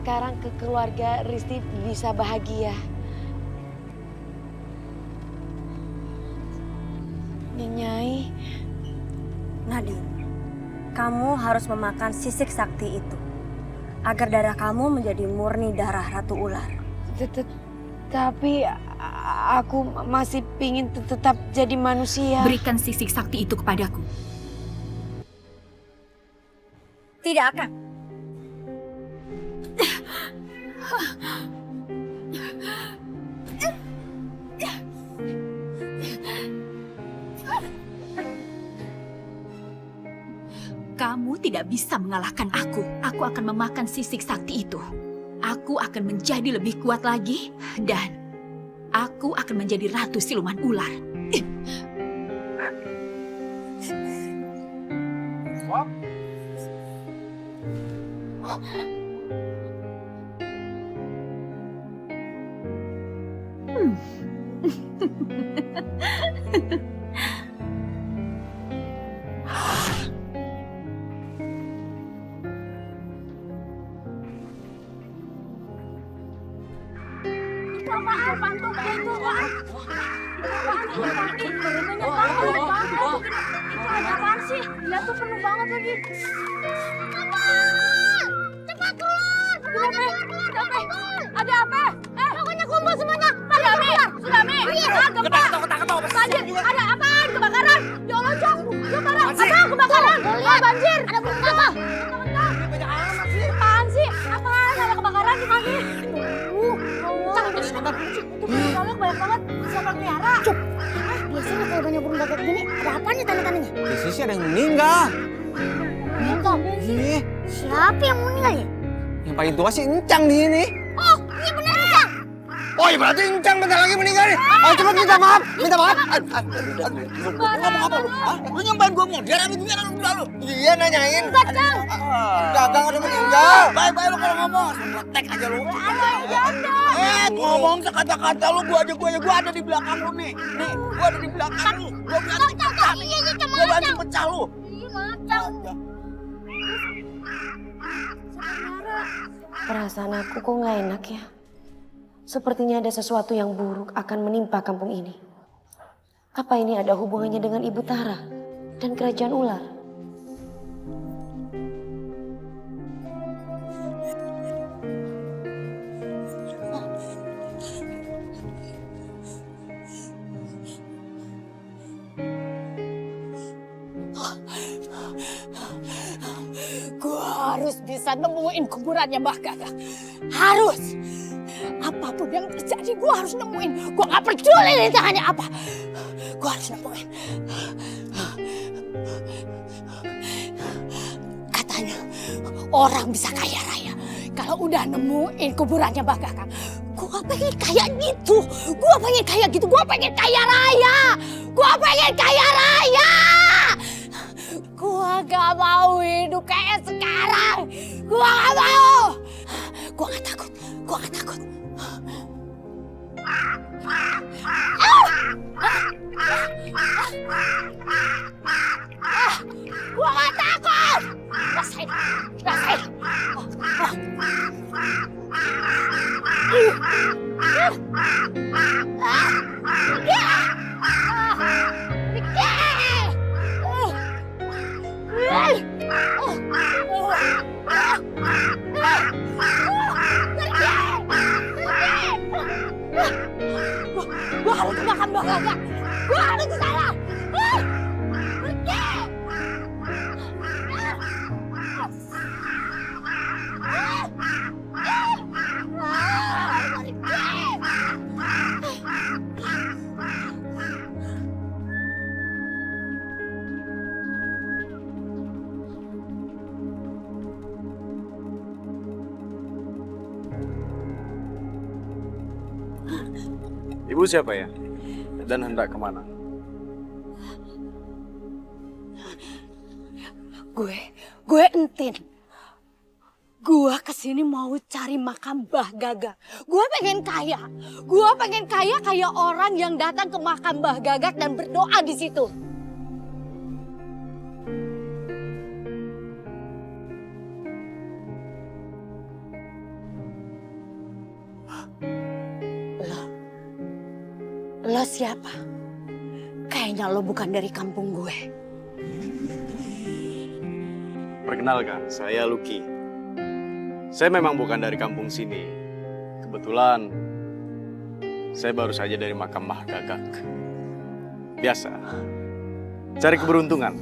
sekarang keluarga Risti bisa bahagia. Nyai. Nadine, kamu harus memakan sisik sakti itu agar darah kamu menjadi murni darah Ratu Ular. Tapi aku masih pingin tetap jadi manusia. Berikan sisik sakti itu kepadaku. Tidak akan. Kamu tidak bisa mengalahkan aku. Aku akan memakan sisik sakti itu. Aku akan menjadi lebih kuat lagi dan aku akan menjadi ratu siluman ular. Lihat tuh penuh banget lagi. Cepat keluar! Kenapa? Ada apa? Pokoknya kumpul semuanya. Sudami! Gempa! Banjir! Ada apaan? Kebakaran! Ya Allah, Jong! Apa? Kebakaran! Banjir! Ada burung apa? Apaan sih? Apaan? Ada kebakaran di sini. Itu burung gagak banyak banget. Siapa pelihara? Biasanya kalau banyak burung gagak gini, ada apa nih tanda-tandanya? Biasanya sih ada yang meninggal. Meninggal. Ih, Siapa yang meninggal ya? yang paling tua sih Encang di sini. Oh, iya benar Encang. Oh, ya berarti Encang bentar lagi meninggal nih. Oh, cepat minta maaf. Ngomong apa lu? Hah? Lu nyampein gua modern apa gimana lu lu? Iya nanyain. Gagang. Gagang udah meninggal. Baik-baik lu kalau ngomong. Semua tek aja lu. Ngomong sekata-kata lu gua ada di belakang lu nih. Nih, gua ada di belakang lu. Gua berani pecah. Iya, sama Gua berani Encang. pecah lu. Iya, Encang. Perasaan aku kok nggak enak ya. Sepertinya ada sesuatu yang buruk akan menimpa kampung ini. Apa ini ada hubungannya dengan Ibu Tara dan kerajaan ular? Gua harus bisa nemuin kuburannya Mbah Gagak. Harus. Apapun yang terjadi, gua harus nemuin. Gua gak peduli rintangannya apa. Gua harus nemuin. Katanya orang bisa kaya raya kalau udah nemuin kuburannya Mbah Gagak. Gua pengen kayak gitu. Gua pengen kayak gitu. Gua pengen kaya raya. Gua pengen kaya raya. Gua gak mau hidup kayak sekarang. Gua gak mau. Gua gak takut. Gua gak takut. Gua gak takut. Rasain. Rasain. Gua harus makan Mbah Gagak. Gua harus ke sana. Ibu siapa ya? Dan hendak kemana? Gue Entin. Gue kesini mau cari makam Mbah Gagak. Gue pengen kaya. Gue pengen kaya kayak orang yang datang ke makam Mbah Gagak dan berdoa di situ. Lo siapa? Kayaknya lo bukan dari kampung gue. Perkenalkan, saya Lucky. Saya memang bukan dari kampung sini. Kebetulan, saya baru saja dari makam Mbah Gagak. Biasa, cari keberuntungan.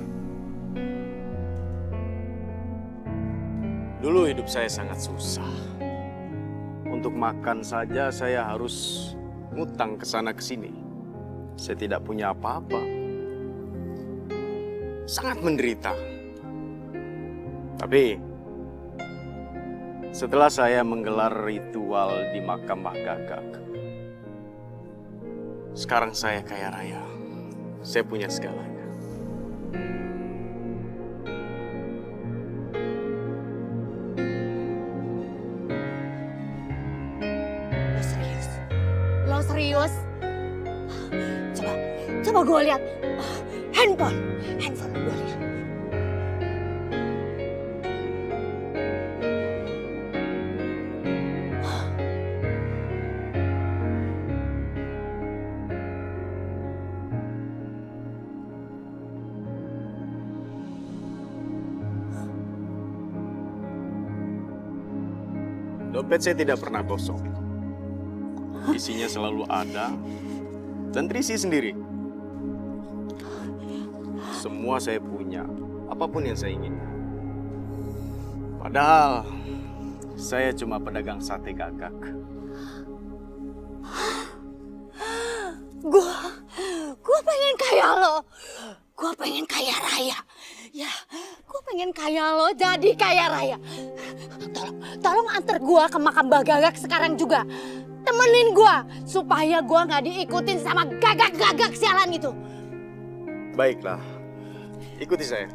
Dulu hidup saya sangat susah. Untuk makan saja saya harus ngutang ke sana ke sini. Saya tidak punya apa-apa. Sangat menderita. Tapi setelah saya menggelar ritual di makam Mbah Gagak, sekarang saya kaya raya. Saya punya segalanya. Lo serius? Coba gue lihat. Handphone gue lihat. Dompet saya tidak pernah kosong. Isinya selalu ada dan terisi sendiri. Semua saya punya, apapun yang saya inginkan. Padahal saya cuma pedagang sate gagak. Gue pengen kaya lo. Gue pengen kaya raya. Ya, gue pengen kaya lo jadi kaya raya. Tolong antar gue ke makam Mbah Gagak sekarang juga. Temenin gue supaya gue nggak diikutin sama gagak-gagak sialan itu. Baiklah, ikuti saya.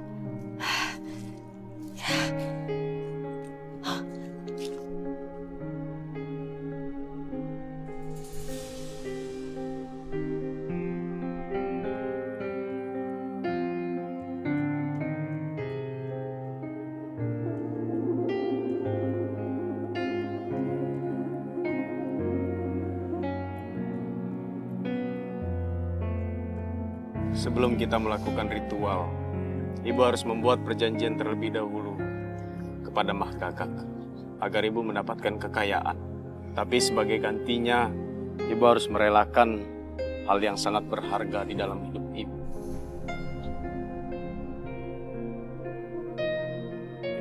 Sebelum kita melakukan ritual, Ibu harus membuat perjanjian terlebih dahulu kepada Mbah Gagak agar Ibu mendapatkan kekayaan. Tapi sebagai gantinya, Ibu harus merelakan hal yang sangat berharga di dalam hidup Ibu.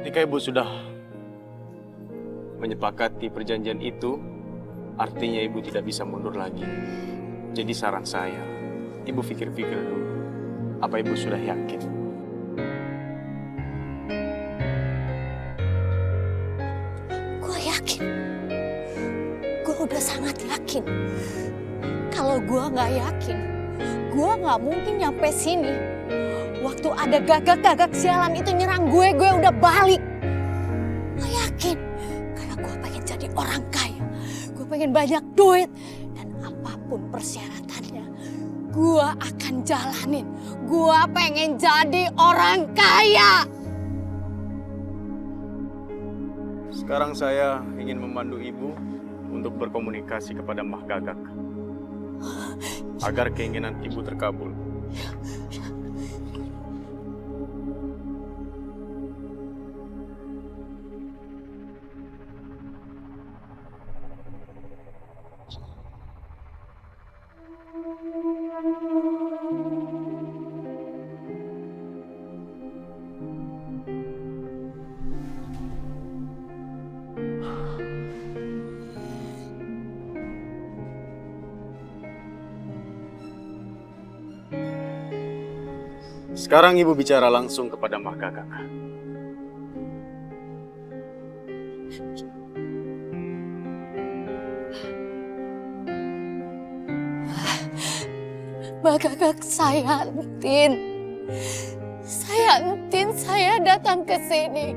Ketika Ibu sudah menyepakati perjanjian itu, artinya Ibu tidak bisa mundur lagi. Jadi saran saya, Ibu pikir-pikir dulu. Apa Ibu sudah yakin? Gue yakin. Gue udah sangat yakin. Kalau gue nggak yakin, gue nggak mungkin nyampe sini. Waktu ada gagak-gagak sialan itu nyerang gue udah balik. Gue yakin. Karena gue pengen jadi orang kaya. Gue pengen banyak duit. Dan apapun persyaratannya, gue akan jalanin. Gue pengen jadi orang kaya. Sekarang saya ingin membantu Ibu untuk berkomunikasi kepada Mbah Gagak agar keinginan Ibu terkabul. Sekarang Ibu bicara langsung kepada Mbah Gagak. Mbah Gagak, saya Entin. Saya datang ke sini.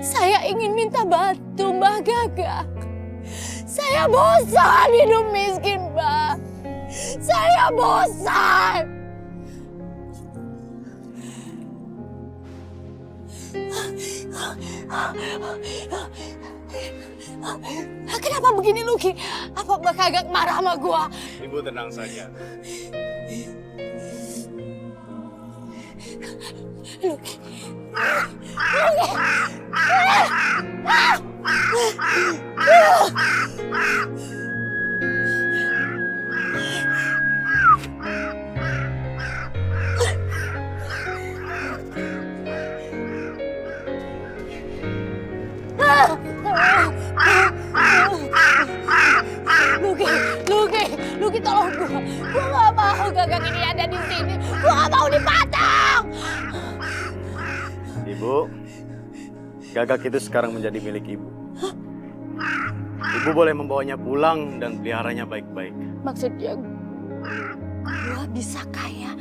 Saya ingin minta bantu Mbah Gagak. Saya bosan hidup miskin, Mbah. Saya bosan. Kenapa begini Luki? Apa Mbak Gagak marah sama gua? Ibu tenang saja. Luki. Luki tolong gua. Gua gak mau Gagak ini ada di sini. Gua gak mau dipotong. Ibu, Gagak itu sekarang menjadi milik ibu. Ibu boleh membawanya pulang dan peliharanya baik-baik. Maksudnya gua bisa kaya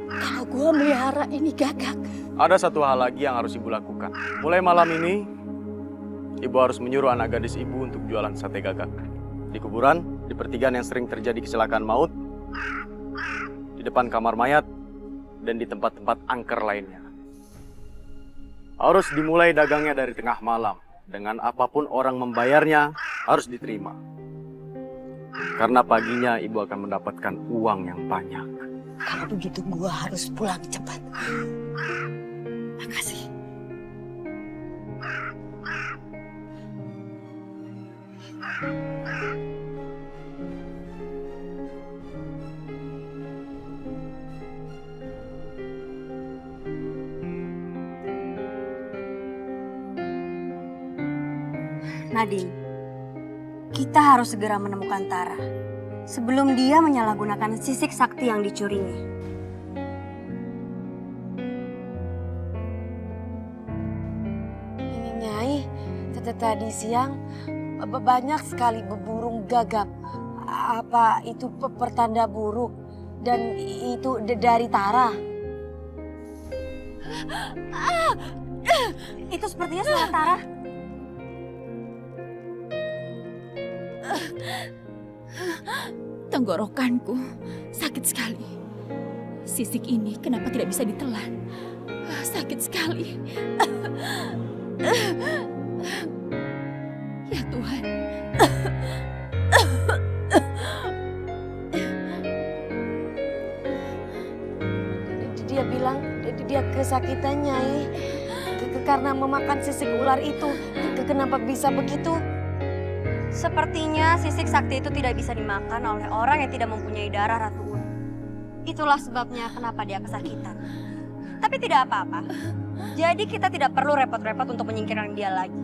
kalau gua melihara ini Gagak. Ada satu hal lagi yang harus ibu lakukan. Mulai malam ini, ibu harus menyuruh anak gadis ibu untuk jualan sate Gagak. Di kuburan, di pertigaan yang sering terjadi kecelakaan maut, di depan kamar mayat, dan di tempat-tempat angker lainnya. Harus dimulai dagangnya dari tengah malam. Dengan apapun orang membayarnya, harus diterima. Karena paginya ibu akan mendapatkan uang yang banyak. Kalau begitu gua harus pulang cepat. Makasih. Nadine, kita harus segera menemukan Tara sebelum dia menyalahgunakan sisik sakti yang dicurinya. Ini Nyai, tadi siang banyak sekali burung gagak. Apa itu pertanda buruk? Dan itu dari Tara. Itu sepertinya suara Tara. Tenggorokanku sakit sekali. Sisik ini kenapa tidak bisa ditelan? Sakit sekali. Ya Tuhan. Dia bilang dia kesakitan, Nyai. Karena memakan sisik ular itu. Kenapa bisa begitu? Sepertinya sisik sakti itu tidak bisa dimakan oleh orang yang tidak mempunyai darah Ratu Ular. Itulah sebabnya kenapa dia kesakitan. Tapi tidak apa-apa. Jadi kita tidak perlu repot-repot untuk menyingkirkan dia lagi.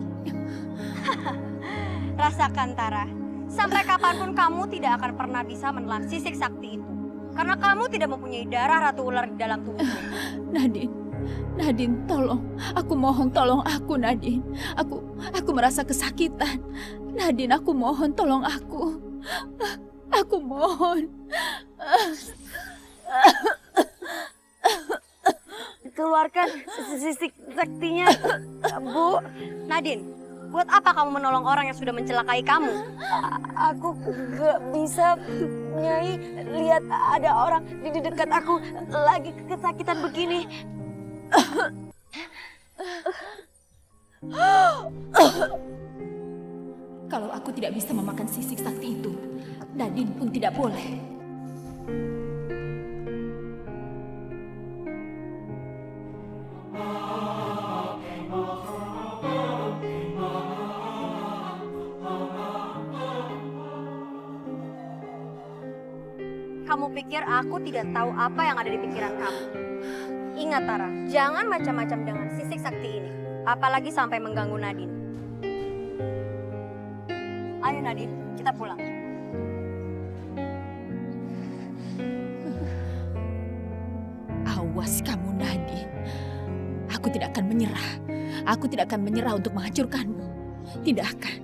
Rasakan Tara, sampai kapanpun kamu tidak akan pernah bisa menelan sisik sakti itu. Karena kamu tidak mempunyai darah Ratu Ular di dalam tubuhmu. Nadine, tolong. Aku mohon, tolong aku, Nadine. Aku merasa kesakitan. Nadine, aku mohon, tolong aku. Aku mohon. Keluarkan sisik saktinya, Bu. Nadine, buat apa kamu menolong orang yang sudah mencelakai kamu? Aku gak bisa, Nyai. Lihat ada orang di dekat aku lagi kesakitan begini. Kalau aku tidak bisa memakan sisik sakti itu, Nadine pun tidak boleh. Kamu pikir aku tidak tahu apa yang ada di pikiran kamu? Ingat Tara, jangan macam-macam dengan sisik sakti ini. Apalagi sampai mengganggu Nadine. Ayo Nadine, kita pulang. Awas kamu, Nadine. Aku tidak akan menyerah. Aku tidak akan menyerah untuk menghancurkanmu. Tidak akan.